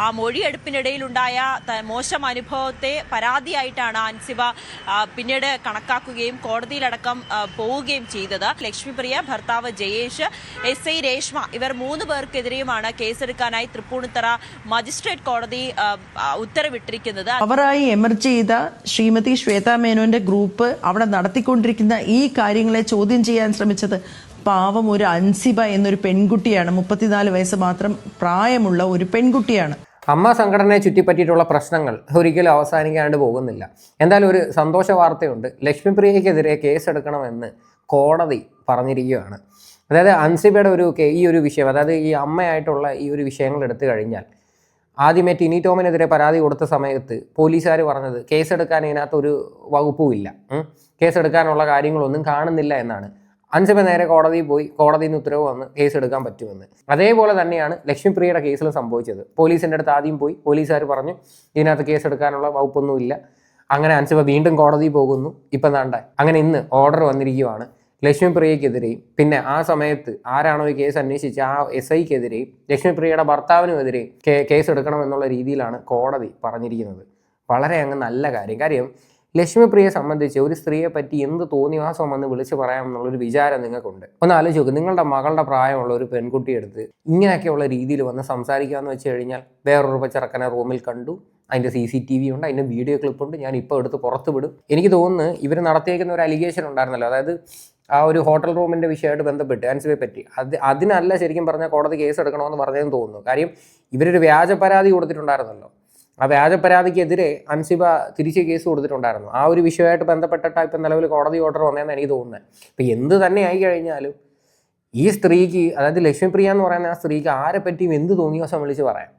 ആ മൊഴിയെടുപ്പിനിടയിലുണ്ടായ മോശം അനുഭവത്തെ പരാതിയായിട്ടാണ് അൻസിബ പിന്നീട് കണക്കാക്കുകയും കോടതിയിലടക്കം പോവുകയും ചെയ്തത്. ലക്ഷ്മിപ്രിയ, ഭർത്താവ് ജയേഷ്, SI രേഷ്മ ഇവർ 3 പേർക്കെതിരെയുമാണ് കേസെടുക്കാനായി തൃപ്പൂണിത്തറ മജിസ്ട്രേറ്റ് കോടതി ഉത്തരവിട്ടിരിക്കുന്നത്. അവരായി എമർജ് ചെയ്ത ശ്രീമതി ശ്വേതാ മേനോന്റെ ഗ്രൂപ്പ് അവിടെ നടത്തിക്കൊണ്ടിരിക്കുന്ന ഈ കാര്യങ്ങളെ ചോദ്യം ചെയ്യാൻ ശ്രമിച്ചത് പാവം ഒരു അൻസിബ എന്നൊരു പെൺകുട്ടിയാണ്. 34 വയസ്സ് മാത്രം പ്രായമുള്ള ഒരു പെൺകുട്ടിയാണ്. അമ്മ സംഘടനയെ ചുറ്റിപ്പറ്റിയിട്ടുള്ള പ്രശ്നങ്ങൾ ഒരിക്കലും അവസാനിക്കാണ്ട് പോകുന്നില്ല. എന്തായാലും ഒരു സന്തോഷ വാർത്തയുണ്ട്. ലക്ഷ്മിപ്രിയക്കെതിരെ കേസെടുക്കണമെന്ന് കോടതി പറഞ്ഞിരിക്കുകയാണ്. അതായത് അൻസിബയുടെ ഈ ഒരു വിഷയം, അതായത് ഈ അമ്മയായിട്ടുള്ള ഈ ഒരു വിഷയങ്ങൾ എടുത്തു കഴിഞ്ഞാൽ, ആദ്യമേ ടിനി ടോമിനെതിരെ പരാതി കൊടുത്ത സമയത്ത് പോലീസുകാർ പറഞ്ഞത് കേസെടുക്കാൻ ഇതിനകത്തൊരു വകുപ്പുമില്ല, കേസെടുക്കാനുള്ള കാര്യങ്ങളൊന്നും കാണുന്നില്ല എന്നാണ്. അൻസിബ നേരെ കോടതിയിൽ പോയി, കോടതിയിൽ നിന്ന് ഉത്തരവ് വന്ന് കേസെടുക്കാൻ പറ്റുമെന്ന്. അതേപോലെ തന്നെയാണ് ലക്ഷ്മിപ്രിയയുടെ കേസിൽ സംഭവിച്ചത്. പോലീസിൻ്റെ അടുത്ത് ആദ്യം പോയി, പോലീസുകാർ പറഞ്ഞു ഇതിനകത്ത് കേസെടുക്കാനുള്ള വകുപ്പൊന്നുമില്ല. അങ്ങനെ അൻസിബ വീണ്ടും കോടതിയിൽ പോകുന്നു. ഇപ്പം വേണ്ട, അങ്ങനെ ഇന്ന് ഓർഡർ വന്നിരിക്കുകയാണ് ലക്ഷ്മിപ്രിയക്കെതിരെയും പിന്നെ ആ സമയത്ത് ആരാണോ ഈ കേസ് അന്വേഷിച്ച ആ SIക്കെതിരെയും ലക്ഷ്മിപ്രിയയുടെ ഭർത്താവിനുമെതിരെയും കേസെടുക്കണമെന്നുള്ള രീതിയിലാണ് കോടതി പറഞ്ഞിരിക്കുന്നത്. വളരെ അങ്ങ് നല്ല കാര്യം. ലക്ഷ്മിപ്രിയയെ സംബന്ധിച്ച് ഒരു സ്ത്രീയെ പറ്റി എന്ത് തോന്നിവാസം വന്ന് വിളിച്ച് പറയാമെന്നുള്ളൊരു വിചാരം നിങ്ങൾക്കുണ്ട്. ഒന്ന് ആലോചിച്ച് നോക്ക്, നിങ്ങളുടെ മകളുടെ പ്രായമുള്ള ഒരു പെൺകുട്ടിയെടുത്ത് ഇങ്ങനെയൊക്കെയുള്ള രീതിയിൽ വന്ന് സംസാരിക്കാമെന്ന് വെച്ച് കഴിഞ്ഞാൽ, വേറൊരു ചെറുക്കനെ റൂമിൽ കണ്ടു, അതിൻ്റെ CCTV ഉണ്ട്, അതിൻ്റെ വീഡിയോ ക്ലിപ്പുണ്ട്, ഞാൻ ഇപ്പോൾ എടുത്ത് പുറത്ത് വിടും. എനിക്ക് തോന്നുന്നു ഇവർ നടത്തിയേക്കുന്ന ഒരു അലിഗേഷൻ ഉണ്ടായിരുന്നല്ലോ, അതായത് ആ ഒരു ഹോട്ടൽ റൂമിൻ്റെ വിഷയമായിട്ട് ബന്ധപ്പെട്ട് അൻസിബയെ പറ്റി, അതിനല്ല ശരിക്കും പറഞ്ഞാൽ കോടതി കേസ് എടുക്കണമെന്ന് പറഞ്ഞതെന്ന് തോന്നുന്നു. കാര്യം ഇവരൊരു വ്യാജ പരാതി കൊടുത്തിട്ടുണ്ടായിരുന്നല്ലോ. ആ വ്യാജ പരാതിക്കെതിരെ അൻസിബ തിരിച്ച് കേസ് കൊടുത്തിട്ടുണ്ടായിരുന്നു. ആ ഒരു വിഷയമായിട്ട് ബന്ധപ്പെട്ടിട്ടാണ് ഇപ്പം നിലവിൽ കോടതി ഓർഡർ വന്നതെന്ന് എനിക്ക് തോന്നുന്നത്. ഇപ്പം എന്ത് തന്നെ ആയി കഴിഞ്ഞാലും ഈ സ്ത്രീക്ക്, അതായത് ലക്ഷ്മിപ്രിയ എന്ന് പറയുന്ന ആ സ്ത്രീക്ക് ആരെ പറ്റിയും എന്ത് തോന്നിയ വിളിച്ച് പറയാം.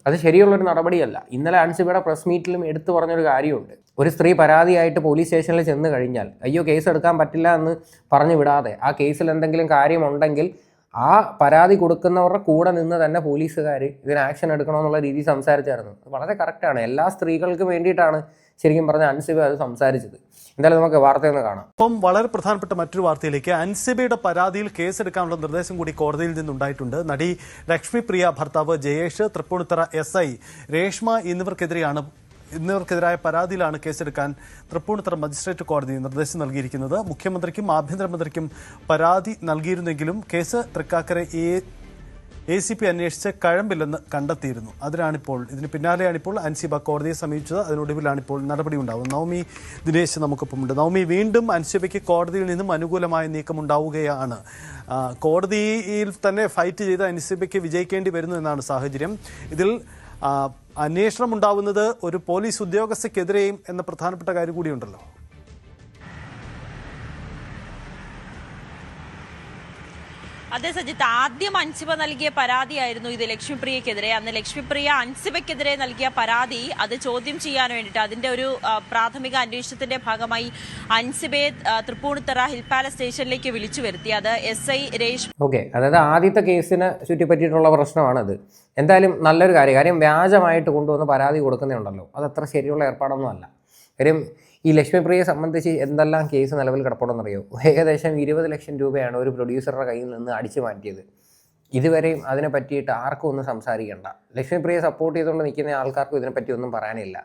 അത് ശരിയുള്ളൊരു നടപടിയല്ല. ഇന്നലെ അൻസിബയുടെ പ്രസ് മീറ്റിലും എടുത്തു പറഞ്ഞൊരു കാര്യമുണ്ട്. ഒരു സ്ത്രീ പരാതിയായിട്ട് പോലീസ് സ്റ്റേഷനിൽ ചെന്ന് കഴിഞ്ഞാൽ അയ്യോ കേസ് എടുക്കാൻ പറ്റില്ല എന്ന് പറഞ്ഞു വിടാതെ, ആ കേസിൽ എന്തെങ്കിലും കാര്യമുണ്ടെങ്കിൽ ആ പരാതി കൊടുക്കുന്നവരുടെ കൂടെ നിന്ന് തന്നെ പോലീസുകാർ ഇതിന് ആക്ഷൻ എടുക്കണമെന്നുള്ള രീതിയിൽ സംസാരിച്ചായിരുന്നു. വളരെ കറക്റ്റാണ്. എല്ലാ സ്ത്രീകൾക്കും വേണ്ടിയിട്ടാണ് ശരിക്കും പറഞ്ഞ അൻസിബ അത് സംസാരിച്ചത്. എന്തായാലും നമുക്ക് വാർത്തയൊന്ന് കാണാം. അപ്പം വളരെ പ്രധാനപ്പെട്ട മറ്റൊരു വാർത്തയിലേക്ക്. അൻസിബയുടെ പരാതിയിൽ കേസെടുക്കാനുള്ള നിർദ്ദേശം കൂടി കോടതിയിൽ നിന്നുണ്ടായിട്ടുണ്ട്. നടി ലക്ഷ്മിപ്രിയ, ഭർത്താവ് ജയേഷ്, തൃപ്പൂണിത്തറ SI രേഷ്മ എന്നിവർക്കെതിരായ പരാതിയിലാണ് കേസെടുക്കാൻ തൃപ്പൂണിത്തറ മജിസ്ട്രേറ്റ് കോടതി നിർദ്ദേശം നൽകിയിരിക്കുന്നത്. മുഖ്യമന്ത്രിക്കും ആഭ്യന്തരമന്ത്രിക്കും പരാതി നൽകിയിരുന്നെങ്കിലും കേസ് തൃക്കാക്കര ACP അന്വേഷിച്ച് കഴമ്പില്ലെന്ന് കണ്ടെത്തിയിരുന്നു. ഇതിന് പിന്നാലെയാണിപ്പോൾ അൻസിബ കോടതിയെ സമീപിച്ചത്. അതിനൊടുവിലാണിപ്പോൾ നടപടി ഉണ്ടാകുന്നത്. നവമി ദിനേശ് നമുക്കൊപ്പമുണ്ട്. നവമി, വീണ്ടും അൻസിബയ്ക്ക് കോടതിയിൽ നിന്നും അനുകൂലമായ നീക്കമുണ്ടാവുകയാണ്. കോടതിയിൽ തന്നെ ഫൈറ്റ് ചെയ്ത് അൻസിബയ്ക്ക് വിജയിക്കേണ്ടി വരുന്നു എന്നാണ് സാഹചര്യം. ഇതിൽ അന്വേഷണം ഉണ്ടാവുന്നത് ഒരു പോലീസ് ഉദ്യോഗസ്ഥയ്ക്കെതിരെയും എന്ന പ്രധാനപ്പെട്ട കാര്യം കൂടിയുണ്ടല്ലോ. അതെ സജിത്ത്, ആദ്യം അൻസിബ നൽകിയ പരാതിയായിരുന്നു ഇത് ലക്ഷ്മിപ്രിയക്കെതിരെ. അന്ന് ലക്ഷ്മിപ്രിയ അൻസിബയ്ക്കെതിരെ നൽകിയ പരാതി അത് ചോദ്യം ചെയ്യാൻ വേണ്ടിയിട്ട് അതിന്റെ ഒരു പ്രാഥമിക അന്വേഷണത്തിന്റെ ഭാഗമായി അൻസിബയെ തൃപ്പൂണിത്തറ ഹിൽ പാലസ് സ്റ്റേഷനിലേക്ക് വിളിച്ചു വരുത്തി. അത് SI രേഷ്മ. അതായത് ആദ്യത്തെ കേസിനെ ചുറ്റിപ്പറ്റിയിട്ടുള്ള പ്രശ്നമാണത്. എന്തായാലും നല്ലൊരു കാര്യം വ്യാജമായിട്ട് കൊണ്ടുവന്ന് പരാതി കൊടുക്കുന്നുണ്ടല്ലോ, അത് അത്ര ശരിയുള്ള ഏർപ്പാടൊന്നും അല്ല. കാര്യം ഈ ലക്ഷ്മിപ്രിയയെ സംബന്ധിച്ച് എന്തെല്ലാം കേസ് നിലവിൽ കിടപ്പുണ്ടെന്നറിയോ? ഏകദേശം 20 ലക്ഷം രൂപയാണ് ഒരു പ്രൊഡ്യൂസറുടെ കയ്യിൽ നിന്ന് അടിച്ചു മാറ്റിയത്. ഇതുവരെയും അതിനെ പറ്റിയിട്ട് ആർക്കും ഒന്നും സംസാരിക്കേണ്ട. ലക്ഷ്മിപ്രിയയെ സപ്പോർട്ട് ചെയ്തുകൊണ്ട് നിൽക്കുന്ന ആൾക്കാർക്കും ഇതിനെപ്പറ്റി ഒന്നും പറയാനില്ല.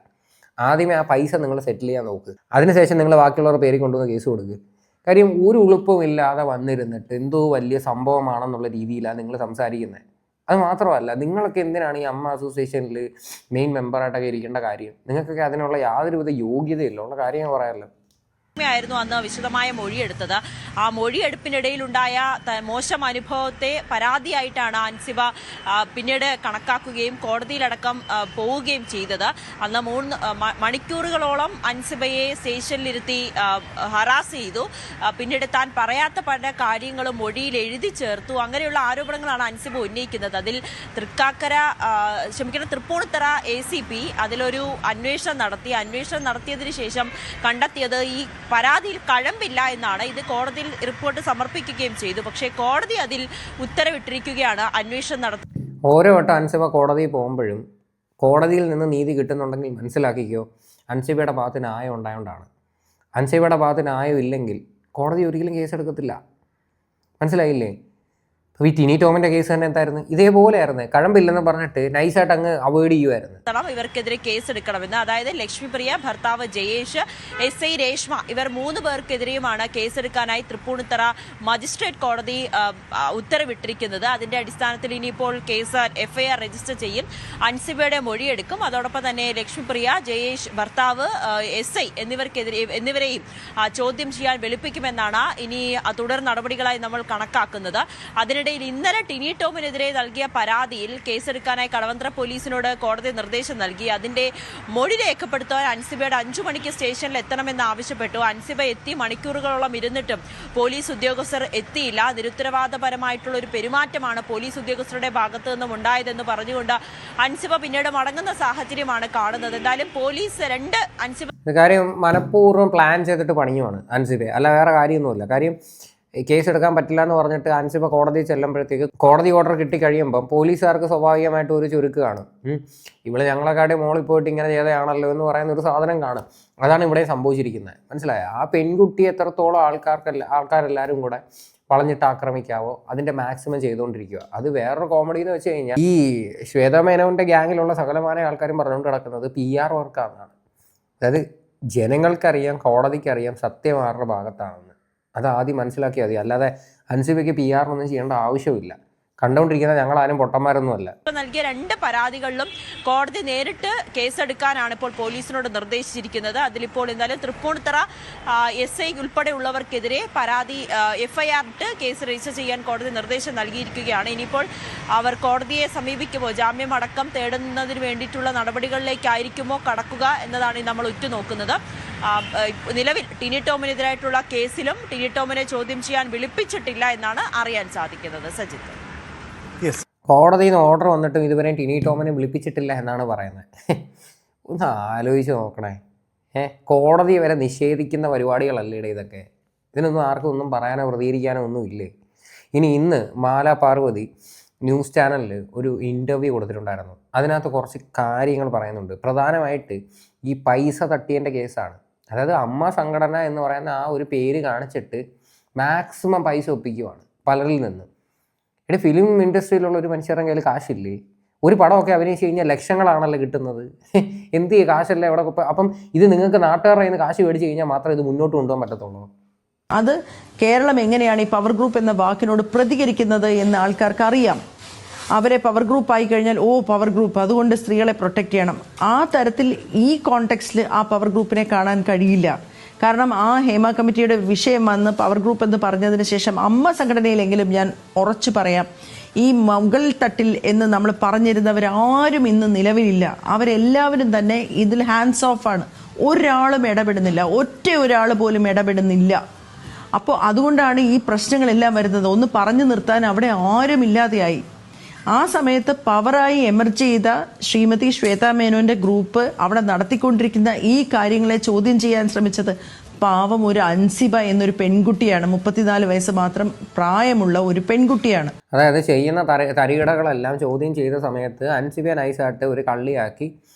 ആദ്യമേ ആ പൈസ നിങ്ങൾ സെറ്റിൽ ചെയ്യാൻ നോക്ക്, അതിനുശേഷം നിങ്ങൾ ബാക്കിയുള്ളവരുടെ പേര് കൊണ്ടുവന്ന് കേസ് കൊടുക്കുക. കാര്യം ഒരു ഉളുപ്പുമില്ലാതെ വന്നിരുന്നിട്ട് എന്തോ വലിയ സംഭവമാണെന്നുള്ള രീതിയിലാണ് നിങ്ങൾ സംസാരിക്കുന്നത്. അത് മാത്രമല്ല, നിങ്ങളൊക്കെ എന്തിനാണ് ഈ അമ്മ അസോസിയേഷനിൽ മെയിൻ മെമ്പറായിട്ടൊക്കെ ഇരിക്കേണ്ട കാര്യം? നിങ്ങൾക്കൊക്കെ അതിനുള്ള യാതൊരുവിധ യോഗ്യതയില്ല. ഉള്ള കാര്യം പറയാമല്ലോ. ആയിരുന്നു അന്ന് വിശദമായ മൊഴിയെടുത്തത്. ആ മൊഴിയെടുപ്പിനിടയിലുണ്ടായ മോശം അനുഭവത്തെ പരാതിയായിട്ടാണ് അൻസിബ പിന്നീട് കണക്കാക്കുകയും കോടതിയിലടക്കം പോവുകയും ചെയ്തത്. അന്ന് 3 മണിക്കൂറുകളോളം അൻസിബയെ സ്റ്റേഷനിലിരുത്തി ഹറാസ് ചെയ്തു. പിന്നീട് താൻ പറയാത്ത പല കാര്യങ്ങളും മൊഴിയിൽ എഴുതി ചേർത്തു. അങ്ങനെയുള്ള ആരോപണങ്ങളാണ് അൻസിബ ഉന്നയിക്കുന്നത്. അതിൽ തൃപ്പൂണിത്തറ ACP അതിലൊരു അന്വേഷണം നടത്തിയതിനു ശേഷം കണ്ടെത്തിയത് ഈ പരാതിയിൽ കഴമ്പില്ല എന്നാണ്. ഇത് കോടതിയിൽ റിപ്പോർട്ട് സമർപ്പിക്കുകയും ചെയ്തു. പക്ഷേ കോടതി അതിൽ ഉത്തരവിട്ടിരിക്കുകയാണ് അന്വേഷണം നടത്തുന്നത്. ഓരോ വട്ടം അൻസിബ കോടതിയിൽ പോകുമ്പോഴും കോടതിയിൽ നിന്ന് നീതി കിട്ടുന്നുണ്ടെങ്കിൽ മനസ്സിലാക്കിക്കോ, അൻസിബയുടെ ഭാഗത്ത് ന്യായം ഉണ്ടായതുകൊണ്ടാണ്. അൻസിബയുടെ ഭാഗത്ത് ന്യായം ഇല്ലെങ്കിൽ കോടതി ഒരിക്കലും കേസെടുക്കത്തില്ല. മനസ്സിലായില്ലേ? അപ്പോൾ ഈ ടിനി ടോമിൻ്റെ കേസ് തന്നെ എന്തായിരുന്നു? ഇതേപോലെയായിരുന്നു. കഴമ്പില്ലെന്ന് പറഞ്ഞിട്ട് നൈസായിട്ട് അങ്ങ് അവോയ്ഡ് ചെയ്യുമായിരുന്നു. ഇവർക്കെതിരെ കേസെടുക്കണമെന്ന്, അതായത് ലക്ഷ്മിപ്രിയ, ഭർത്താവ് ജയേഷ്, SI രേഷ്മ, ഇവർ 3 പേർക്കെതിരെയുമാണ് കേസെടുക്കാനായി തൃപ്പൂണിത്തറ മജിസ്ട്രേറ്റ് കോടതി ഉത്തരവിട്ടിരിക്കുന്നത്. അതിന്റെ അടിസ്ഥാനത്തിൽ ഇനിയിപ്പോൾ കേസ് FIR രജിസ്റ്റർ ചെയ്യും. അൻസിബയുടെ മൊഴിയെടുക്കും. അതോടൊപ്പം തന്നെ ലക്ഷ്മിപ്രിയ, ജയേഷ്, ഭർത്താവ്, SI എന്നിവരെയും ചോദ്യം ചെയ്യാൻ വിളിപ്പിക്കുമെന്നാണ് ഇനി തുടർ നടപടികളായി നമ്മൾ കണക്കാക്കുന്നത്. അതിനിടയിൽ ഇന്നലെ ടിനി ടോമിനെതിരെ നൽകിയ പരാതിയിൽ കേസെടുക്കാനായി കടവന്ത്ര പോലീസിനോട് കോടതി നിർദ്ദേശം നൽകി. അതിന്റെ മൊഴി രേഖപ്പെടുത്താൻ അൻസിബയുടെ 5 മണിക്ക് സ്റ്റേഷനിൽ എത്തണമെന്ന് ആവശ്യപ്പെട്ടു. അൻസിബ എത്തി മണിക്കൂറുകളോളം ഇരുന്നിട്ടും പോലീസ് ഉദ്യോഗസ്ഥർ എത്തിയില്ല. നിരുത്തരവാദപരമായിട്ടുള്ള ഒരു പെരുമാറ്റമാണ് പോലീസ് ഉദ്യോഗസ്ഥരുടെ ഭാഗത്തു നിന്നും ഉണ്ടായതെന്ന് പറഞ്ഞുകൊണ്ട് അൻസിബ പിന്നീട് മടങ്ങുന്ന സാഹചര്യമാണ് കാണുന്നത്. എന്തായാലും പോലീസ് കാര്യം മനഃപൂർവ്വം പ്ലാൻ ചെയ്തിട്ട് പണിയുമാണ് അൻസിബ, അല്ല വേറെ കാര്യമൊന്നുമില്ല. കാര്യം കേസ് എടുക്കാൻ പറ്റില്ല എന്ന് പറഞ്ഞിട്ട് അൻസിബ കോടതി ചെല്ലുമ്പോഴത്തേക്ക് കോടതി ഓർഡർ കിട്ടിക്കഴിയുമ്പം പോലീസുകാർക്ക് സ്വാഭാവികമായിട്ട് ഒരു ചുരുക്ക് കാണും. ഇവിടെ ഞങ്ങളെക്കാട്ടി മോളിൽ പോയിട്ട് ഇങ്ങനെ ചെയ്തതാണല്ലോ എന്ന് പറയുന്ന ഒരു സാധനം കാണും. അതാണ് ഇവിടെ സംഭവിച്ചിരിക്കുന്നത്. മനസ്സിലായോ? ആ പെൺകുട്ടി എത്രത്തോളം ആൾക്കാരെല്ലാവരും കൂടെ വളഞ്ഞിട്ട് ആക്രമിക്കാവോ അതിൻ്റെ മാക്സിമം ചെയ്തുകൊണ്ടിരിക്കുക. അത് വേറൊരു കോമഡി എന്ന് വെച്ച് കഴിഞ്ഞാൽ ഈ ശ്വേത മേനോൻ്റെ ഗ്യാങ്ങിലുള്ള സകലമായ ആൾക്കാരും പറഞ്ഞുകൊണ്ട് കിടക്കുന്നത് PR വർക്കാണെന്നാണ്. അതായത് ജനങ്ങൾക്കറിയാം, കോടതിക്കറിയാം സത്യം ആരുടെ ഭാഗത്താണെന്ന്. അത് ആദ്യം മനസ്സിലാക്കിയാൽ മതി. അല്ലാതെ അൻസിബയ്ക്ക് PR ഒന്നും ചെയ്യേണ്ട ആവശ്യമില്ല. കണ്ടുകൊണ്ടിരിക്കുന്ന ഞങ്ങളാരും പൊട്ടന്മാരൊന്നുമല്ല. നൽകിയ 2 പരാതികളിലും കോടതി നേരിട്ട് കേസെടുക്കാനാണ് ഇപ്പോൾ പോലീസിനോട് നിർദ്ദേശിച്ചിരിക്കുന്നത്. അതിലിപ്പോൾ എന്തായാലും തൃപ്പൂണിത്തറ SI ഉൾപ്പെടെയുള്ളവർക്കെതിരെ പരാതി FIR ഇട്ട് കേസ് രജിസ്റ്റർ ചെയ്യാൻ കോടതി നിർദ്ദേശം നൽകിയിരിക്കുകയാണ്. ഇനിയിപ്പോൾ അവർ കോടതിയെ സമീപിക്കുമോ, ജാമ്യം അടക്കം തേടുന്നതിന് വേണ്ടിയിട്ടുള്ള നടപടികളിലേക്കായിരിക്കുമോ കടക്കുക എന്നതാണ് നമ്മൾ ഉറ്റുനോക്കുന്നത്. നിലവിൽ ടിനി ടോമിനെതിരായിട്ടുള്ള കേസിലും ടിനി ടോമിനെ ചോദ്യം ചെയ്യാൻ വിളിപ്പിച്ചിട്ടില്ല എന്നാണ് അറിയാൻ സാധിക്കുന്നത്. സജിത്ത്, കോടതിയിൽ നിന്ന് ഓർഡർ വന്നിട്ടും ഇതുവരെയും ടിനി ടോമിനെ വിളിപ്പിച്ചിട്ടില്ല എന്നാണ് പറയുന്നത്. ഒന്ന് ആലോചിച്ച് നോക്കണേ. കോടതി വരെ നിഷേധിക്കുന്ന പരിപാടികളല്ലേ ഇതൊക്കെ. ഇതിനൊന്നും ആർക്കും ഒന്നും പറയാനോ പ്രതികരിക്കാനോ ഒന്നും ഇല്ലേ. ഇന്ന് മാല പാർവതി ന്യൂസ് ചാനലിൽ ഒരു ഇൻ്റർവ്യൂ കൊടുത്തിട്ടുണ്ടായിരുന്നു. അതിനകത്ത് കുറച്ച് കാര്യങ്ങൾ പറയുന്നുണ്ട്. പ്രധാനമായിട്ട് ഈ പൈസ തട്ടിയതിൻ്റെ കേസാണ്. അതായത് അമ്മ സംഘടന എന്ന് പറയുന്ന ആ ഒരു പേര് കാണിച്ചിട്ട് മാക്സിമം പൈസ ഒപ്പിക്കുവാണ് പലരിൽ നിന്ന്. ഫിലിം ഇൻഡസ്ട്രിയിലുള്ള ഒരു മനുഷ്യരുടെ കയ്യിൽ കാശില്ലേ? ഒരു പടമൊക്കെ അഭിനയിച്ച് കഴിഞ്ഞാൽ ലക്ഷങ്ങളാണല്ലോ കിട്ടുന്നത്. എന്ത് ചെയ്യുക, കാശല്ലേ അവിടെ. അപ്പം ഇത് നിങ്ങൾക്ക് നാട്ടുകാരുടെ കയ്യിൽ നിന്ന് കാശ് മേടിച്ച് കഴിഞ്ഞാൽ മാത്രമേ ഇത് മുന്നോട്ട് കൊണ്ടുപോകാൻ പറ്റത്തുള്ളൂ. അത് കേരളം എങ്ങനെയാണ് ഈ പവർ ഗ്രൂപ്പ് എന്ന വാക്കിനോട് പ്രതികരിക്കുന്നത് എന്ന് ആൾക്കാർക്ക് അറിയാം. അവരെ പവർ ഗ്രൂപ്പ് ആയി കഴിഞ്ഞാൽ പവർ ഗ്രൂപ്പ്, അതുകൊണ്ട് സ്ത്രീകളെ പ്രൊട്ടക്ട് ചെയ്യണം. ആ തരത്തിൽ ഈ കോണ്ടെക്സ്റ്റിൽ ആ പവർ ഗ്രൂപ്പിനെ കാണാൻ കഴിയില്ല. കാരണം ആ ഹേമ കമ്മിറ്റിയുടെ വിഷയം വന്ന് പവർ ഗ്രൂപ്പ് എന്ന് പറഞ്ഞതിന് ശേഷം അമ്മ സംഘടനയിലെങ്കിലും ഞാൻ ഉറച്ചു പറയാം, ഈ മുകൾ തട്ടിൽ എന്ന് നമ്മൾ പറഞ്ഞിരുന്നവരാരും ഇന്ന് നിലവിലില്ല. അവരെല്ലാവരും തന്നെ ഇതിൽ ഹാൻഡ്സ് ഓഫ് ആണ്. ഒരാളും ഇടപെടുന്നില്ല, ഒരാൾ പോലും ഇടപെടുന്നില്ല. അപ്പോൾ അതുകൊണ്ടാണ് ഈ പ്രശ്നങ്ങളെല്ലാം വരുന്നത്. ഒന്ന് പറഞ്ഞു നിർത്താൻ അവിടെ ആരും ഇല്ലാതെയായി. ആ സമയത്ത് പവറായി എമർജ് ചെയ്ത ശ്രീമതി ശ്വേത മേനോന്റെ ഗ്രൂപ്പ് അവിടെ നടത്തിക്കൊണ്ടിരിക്കുന്ന ഈ കാര്യങ്ങളെ ചോദ്യം ചെയ്യാൻ ശ്രമിച്ചത് പാവം ഒരു അൻസിബ എന്നൊരു പെൺകുട്ടിയാണ്. 34 വയസ്സ് മാത്രം പ്രായമുള്ള ഒരു പെൺകുട്ടിയാണ്. അതായത് ചെയ്യുന്ന തരികിടകളെല്ലാം ചോദ്യം ചെയ്ത സമയത്ത് അൻസിബ നൈസായിട്ട് ഒരു കള്ളിയാക്കി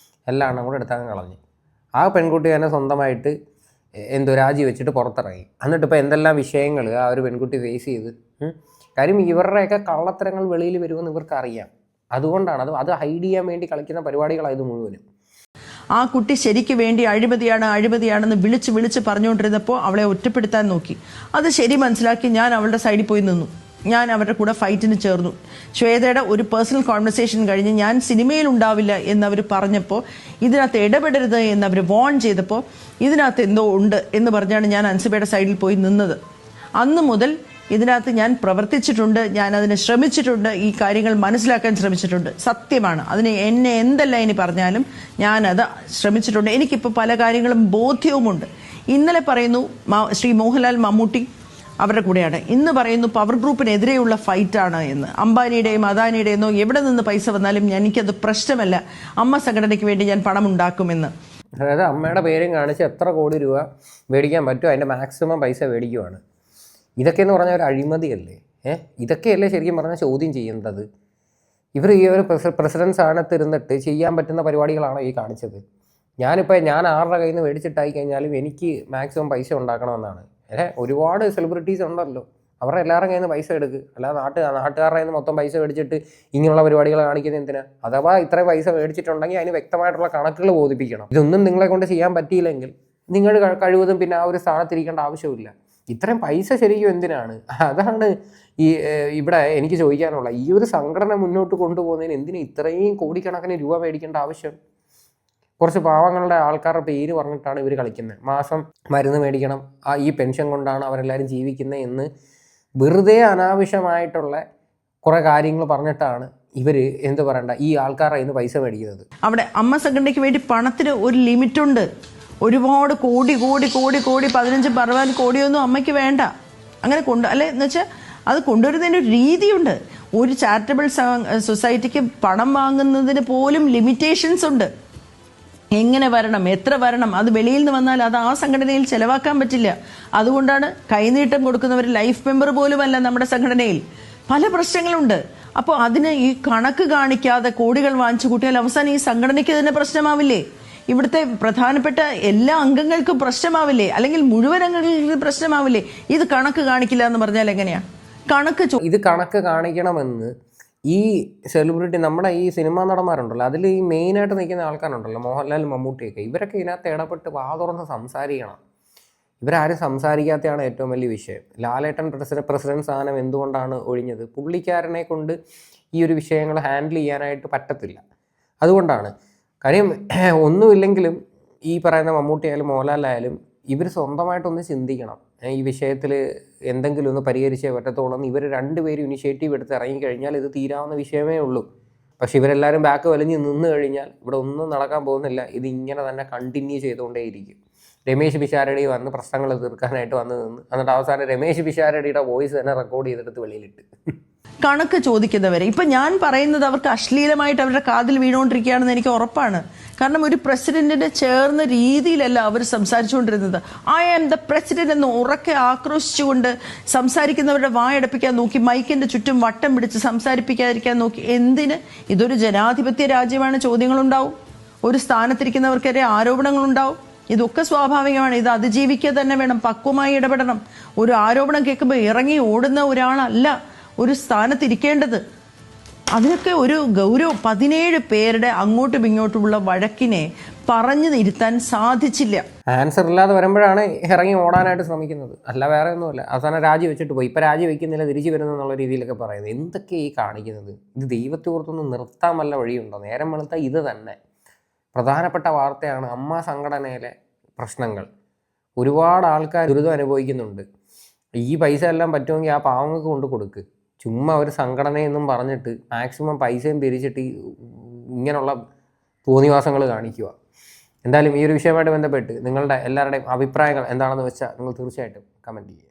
എല്ലാം കൂടെ എടുത്താൽ കളഞ്ഞു. ആ പെൺകുട്ടി തന്നെ സ്വന്തമായിട്ട് രാജി വെച്ചിട്ട് പുറത്തിറങ്ങി. എന്നിട്ടിപ്പോൾ എന്തെല്ലാം വിഷയങ്ങൾ ആ ഒരു പെൺകുട്ടി ഫേസ് ചെയ്ത്. കാര്യം ഇവരുടെയൊക്കെ കള്ളത്തരങ്ങൾ വെളിയിൽ വരുമെന്ന് ഇവർക്ക് അറിയാം. അതുകൊണ്ടാണ് അത് ഹൈഡ് ചെയ്യാൻ വേണ്ടി കളിക്കുന്ന പരിപാടികളായത് മുഴുവനും. ആ കുട്ടി ശരിക്ക് വേണ്ടി അഴിമതിയാണെന്ന് വിളിച്ച് പറഞ്ഞുകൊണ്ടിരുന്നപ്പോൾ അവളെ ഒറ്റപ്പെടുത്താൻ നോക്കി. അത് ശരി മനസ്സിലാക്കി ഞാൻ അവളുടെ സൈഡിൽ പോയി നിന്നു. ഞാൻ അവരുടെ കൂടെ ഫൈറ്റിന് ചേർന്നു. ശ്വേതയുടെ ഒരു പേഴ്സണൽ കോൺവെർസേഷൻ കഴിഞ്ഞ് ഞാൻ സിനിമയിൽ ഉണ്ടാവില്ല എന്നവർ പറഞ്ഞപ്പോൾ, ഇതിനകത്ത് ഇടപെടരുത് എന്നവർ വാൺ ചെയ്തപ്പോൾ ഇതിനകത്ത് എന്തോ ഉണ്ട് എന്ന് പറഞ്ഞാണ് ഞാൻ അൻസിബയുടെ സൈഡിൽ പോയി നിന്നത്. അന്ന് മുതൽ ഇതിനകത്ത് ഞാൻ പ്രവർത്തിച്ചിട്ടുണ്ട്, ഞാൻ അതിന് ശ്രമിച്ചിട്ടുണ്ട്, ഈ കാര്യങ്ങൾ മനസ്സിലാക്കാൻ ശ്രമിച്ചിട്ടുണ്ട്. സത്യമാണ്. അതിന് എന്നെ എന്തെല്ലാം ഇനി പറഞ്ഞാലും ഞാനത് ശ്രമിച്ചിട്ടുണ്ട്. എനിക്കിപ്പോൾ പല കാര്യങ്ങളും ബോധ്യവുമുണ്ട്. ഇന്നലെ പറയുന്നു ശ്രീ മോഹൻലാൽ മമ്മൂട്ടി അവരുടെ കൂടെയാണ്, ഇന്ന് പറയുന്നു പവർ ഗ്രൂപ്പിനെതിരെയുള്ള ഫൈറ്റാണ് എന്ന്. അംബാനിയുടെയും അദാനിയുടെയെന്നോ എവിടെ നിന്ന് പൈസ വന്നാലും എനിക്കത് പ്രശ്നമല്ല, അമ്മ സംഘടനയ്ക്ക് വേണ്ടി ഞാൻ പണം ഉണ്ടാക്കുമെന്ന്. അതായത് അമ്മയുടെ പേരും കാണിച്ച് എത്ര കോടി രൂപ മേടിക്കാൻ പറ്റുമോ അതിൻ്റെ മാക്സിമം പൈസ മേടിക്കുവാണ്. ഇതൊക്കെയെന്ന് പറഞ്ഞാൽ ഒരു അഴിമതിയല്ലേ? ഇതൊക്കെയല്ലേ ശരിക്കും പറഞ്ഞാൽ ചോദ്യം ചെയ്യേണ്ടത്? ഇവർ ഈ ഒരു പ്രസിഡന്റ് സ്ഥാനത്തിരുന്നിട്ട് ചെയ്യാൻ പറ്റുന്ന പരിപാടികളാണോ ഈ കാണിച്ചത്? ഞാൻ ആരുടെ കയ്യിൽ നിന്ന് മേടിച്ചിട്ടായി കഴിഞ്ഞാലും എനിക്ക് മാക്സിമം പൈസ ഉണ്ടാക്കണമെന്നാണ്. ഒരുപാട് സെലിബ്രിറ്റീസ് ഉണ്ടല്ലോ, അവരുടെ എല്ലാവരും കയ്യിൽ നിന്ന് പൈസ എടുക്കുക. അല്ലാതെ നാട്ടുകാരുടെ കയ്യിൽ നിന്ന് മൊത്തം പൈസ മേടിച്ചിട്ട് ഇങ്ങനെയുള്ള പരിപാടികൾ കാണിക്കുന്നത് എന്തിനാ? അഥവാ ഇത്രയും പൈസ മേടിച്ചിട്ടുണ്ടെങ്കിൽ അതിന് വ്യക്തമായിട്ടുള്ള കണക്കുകൾ ബോധിപ്പിക്കണം. ഇതൊന്നും നിങ്ങളെ കൊണ്ട് ചെയ്യാൻ പറ്റിയില്ലെങ്കിൽ നിങ്ങൾ കഴിവതും പിന്നെ ആ ഒരു സ്ഥാനത്തിരിക്കേണ്ട ആവശ്യമില്ല. ഇത്രയും പൈസ ശരിക്കും എന്തിനാണ്? അതാണ് ഇവിടെ എനിക്ക് ചോദിക്കാനുള്ള. ഈ ഒരു സംഘടന മുന്നോട്ട് കൊണ്ടുപോകുന്നതിന് എന്തിനാ ഇത്രയും കോടിക്കണക്കിന് രൂപ മേടിക്കേണ്ട ആവശ്യം? കുറച്ച് പാവങ്ങളുടെ ആൾക്കാരുടെ പേര് പറഞ്ഞിട്ടാണ് ഇവർ കളിക്കുന്നത്. മാസം മരുന്ന് മേടിക്കണം, ഈ പെൻഷൻ കൊണ്ടാണ് അവരെല്ലാവരും ജീവിക്കുന്നത് എന്ന് വെറുതെ അനാവശ്യമായിട്ടുള്ള കുറേ കാര്യങ്ങൾ പറഞ്ഞിട്ടാണ് ഇവർ എന്ത് പറയണ്ട ഈ ആൾക്കാരുടെ കയ്യിൽ നിന്ന് പൈസ മേടിക്കുന്നത്. അവിടെ അമ്മ സംഘടനയ്ക്ക് വേണ്ടി പണത്തിന് ഒരു ലിമിറ്റുണ്ട്. ഒരുപാട് കോടി 15-16 കോടിയൊന്നും അമ്മയ്ക്ക് വേണ്ട. അങ്ങനെ അല്ലെ എന്ന് വെച്ചാൽ അത് കൊണ്ടുവരുന്നതിന് ഒരു രീതിയുണ്ട്. ഒരു ചാരിറ്റബിൾ സൊസൈറ്റിക്ക് പണം വാങ്ങുന്നതിന് പോലും ലിമിറ്റേഷൻസ് ഉണ്ട്. എങ്ങനെ വരണം, എത്ര വരണം, അത് വെളിയിൽ നിന്ന് വന്നാൽ അത് ആ സംഘടനയിൽ ചെലവാക്കാൻ പറ്റില്ല. അതുകൊണ്ടാണ് കൈനീട്ടം കൊടുക്കുന്നവർ ലൈഫ് മെമ്പർ പോലുമല്ല നമ്മുടെ സംഘടനയിൽ. പല പ്രശ്നങ്ങളുണ്ട്. അപ്പോൾ അതിന് ഈ കണക്ക് കാണിക്കാതെ കോടികൾ വാങ്ങിച്ചു കൂട്ടിയാൽ അവസാനം ഈ സംഘടനയ്ക്ക് തന്നെ പ്രശ്നമാവില്ലേ? ഇവിടുത്തെ പ്രധാനപ്പെട്ട എല്ലാ അംഗങ്ങൾക്കും പ്രശ്നമാവില്ലേ? അല്ലെങ്കിൽ മുഴുവൻ അംഗങ്ങൾക്ക് പ്രശ്നമാവില്ലേ? ഇത് കണക്ക് കാണിക്കില്ല എന്ന് പറഞ്ഞാൽ എങ്ങനെയാ? ഇത് കണക്ക് കാണിക്കണമെന്ന് ഈ സെലിബ്രിറ്റി നമ്മുടെ ഈ സിനിമാ നടന്മാരുണ്ടല്ലോ, അതിൽ ഈ മെയിനായിട്ട് നിൽക്കുന്ന ആൾക്കാരുണ്ടല്ലോ, മോഹൻലാൽ, മമ്മൂട്ടിയൊക്കെ, ഇവരൊക്കെ ഇതിനകത്ത് ഇടപെട്ട് വാ തുറന്ന് സംസാരിക്കണം. ഇവരാരും സംസാരിക്കാത്തതാണ് ഏറ്റവും വലിയ വിഷയം. ലാലേട്ടൻ പ്രസിഡന്റ് സ്ഥാനം എന്തുകൊണ്ടാണ് ഒഴിഞ്ഞത്? പുള്ളിക്കാരനെ കൊണ്ട് ഈ ഒരു വിഷയങ്ങൾ ഹാൻഡിൽ ചെയ്യാനായിട്ട് പറ്റത്തില്ല. അതുകൊണ്ടാണ്. കാര്യം ഒന്നുമില്ലെങ്കിലും ഈ പറയുന്ന മമ്മൂട്ടിയായാലും മോഹൻലാലായാലും ഇവർ സ്വന്തമായിട്ടൊന്ന് ചിന്തിക്കണം. ഈ വിഷയത്തിൽ എന്തെങ്കിലും ഒന്ന് പരിഹരിച്ചേ പറ്റത്തോളം. ഇവർ രണ്ടുപേരും ഇനിഷ്യേറ്റീവ് എടുത്ത് ഇറങ്ങിക്കഴിഞ്ഞാൽ ഇത് തീരാവുന്ന വിഷയമേ ഉള്ളൂ. പക്ഷെ ഇവരെല്ലാവരും ബാക്ക് വലിഞ്ഞ് നിന്ന് കഴിഞ്ഞാൽ ഇവിടെ ഒന്നും നടക്കാൻ പോകുന്നില്ല. ഇത് ഇങ്ങനെ തന്നെ കണ്ടിന്യൂ ചെയ്തുകൊണ്ടേയിരിക്കും. രമേശ് പിഷാരടി വന്ന് പ്രശ്നങ്ങൾ തീർക്കാനായിട്ട് വന്ന് നിന്ന് എന്നിട്ട് അവസാനം രമേശ് പിഷാരടിയുടെ വോയിസ് തന്നെ റെക്കോർഡ് ചെയ്തെടുത്ത് വെളിയിലിട്ട് കണക്ക് ചോദിക്കുന്നവരെ ഇപ്പം ഞാൻ പറയുന്നത് അവർക്ക് അശ്ലീലമായിട്ട് അവരുടെ കാതിൽ വീണുകൊണ്ടിരിക്കുകയാണെന്ന് എനിക്ക് ഉറപ്പാണ്. കാരണം ഒരു പ്രസിഡന്റിന് ചേർന്ന രീതിയിലല്ല അവർ സംസാരിച്ചുകൊണ്ടിരുന്നത്. ഐ ആം ദ പ്രസിഡന്റ് എന്ന് ഉറക്കെ ആക്രോശിച്ചുകൊണ്ട് സംസാരിക്കുന്നവരുടെ വായടപ്പിക്കാൻ നോക്കി, മൈക്കിന്റെ ചുറ്റും വട്ടം പിടിച്ച് സംസാരിപ്പിക്കാതിരിക്കാൻ നോക്കി. എന്തിന്? ഇതൊരു ജനാധിപത്യ രാജ്യമാണ്. ചോദ്യങ്ങളുണ്ടാവും. ഒരു സ്ഥാനത്തിരിക്കുന്നവർക്കെതിരെ ആരോപണങ്ങളുണ്ടാവും. ഇതൊക്കെ സ്വാഭാവികമാണ്. ഇത് അതിജീവിക്കുക തന്നെ വേണം. പക്വമായി ഇടപെടണം. ഒരു ആരോപണം കേൾക്കുമ്പോൾ ഇറങ്ങി ഓടുന്ന ഒരാളല്ല ഒരു സ്ഥാനത്തിരിക്കേണ്ടത്. അതിനൊക്കെ ഒരു ഗൗരവം. 17 പേരുടെ അങ്ങോട്ടും ഇങ്ങോട്ടുമുള്ള വഴക്കിനെ പറഞ്ഞു ഇരുത്താൻ സാധിച്ചില്ല. ആൻസർ ഇല്ലാതെ വരുമ്പോഴാണ് ഇറങ്ങി ഓടാനായിട്ട് ശ്രമിക്കുന്നത്. അല്ല വേറെ ഒന്നുമില്ല. അവസാനം രാജി വെച്ചിട്ട് പോയി. ഇപ്പം രാജി വെക്കുന്നില്ല, തിരിച്ചു വരുന്നു എന്നുള്ള രീതിയിലൊക്കെ പറയുന്നത്. എന്തൊക്കെ ഈ കാണിക്കുന്നത്? ഇത് ദൈവത്തെ ഓർത്തൊന്നും നിർത്താൻ വല്ല വഴിയുണ്ടോ? നേരം വെളുത്താൽ ഇത് തന്നെ പ്രധാനപ്പെട്ട വാർത്തയാണ്. അമ്മ സംഘടനയിലെ പ്രശ്നങ്ങൾ. ഒരുപാട് ആൾക്കാർ ദുരിതം അനുഭവിക്കുന്നുണ്ട്. ഈ പൈസ എല്ലാം പറ്റുമെങ്കിൽ ആ പാവങ്ങൾക്ക് കൊണ്ട് കൊടുക്ക്. ചുമ്മാ ഒരു സംഘടനയെന്നും പറഞ്ഞിട്ട് മാക്സിമം പൈസയും പിരിച്ചിട്ട് ഇങ്ങനെയുള്ള തോന്നിവാസങ്ങൾ കാണിക്കുക. എന്തായാലും ഈ ഒരു വിഷയമായിട്ട് ബന്ധപ്പെട്ട് നിങ്ങളുടെ എല്ലാവരുടെയും അഭിപ്രായങ്ങൾ എന്താണെന്ന് വെച്ചാൽ നിങ്ങൾ തീർച്ചയായിട്ടും കമൻറ്റ് ചെയ്യുക.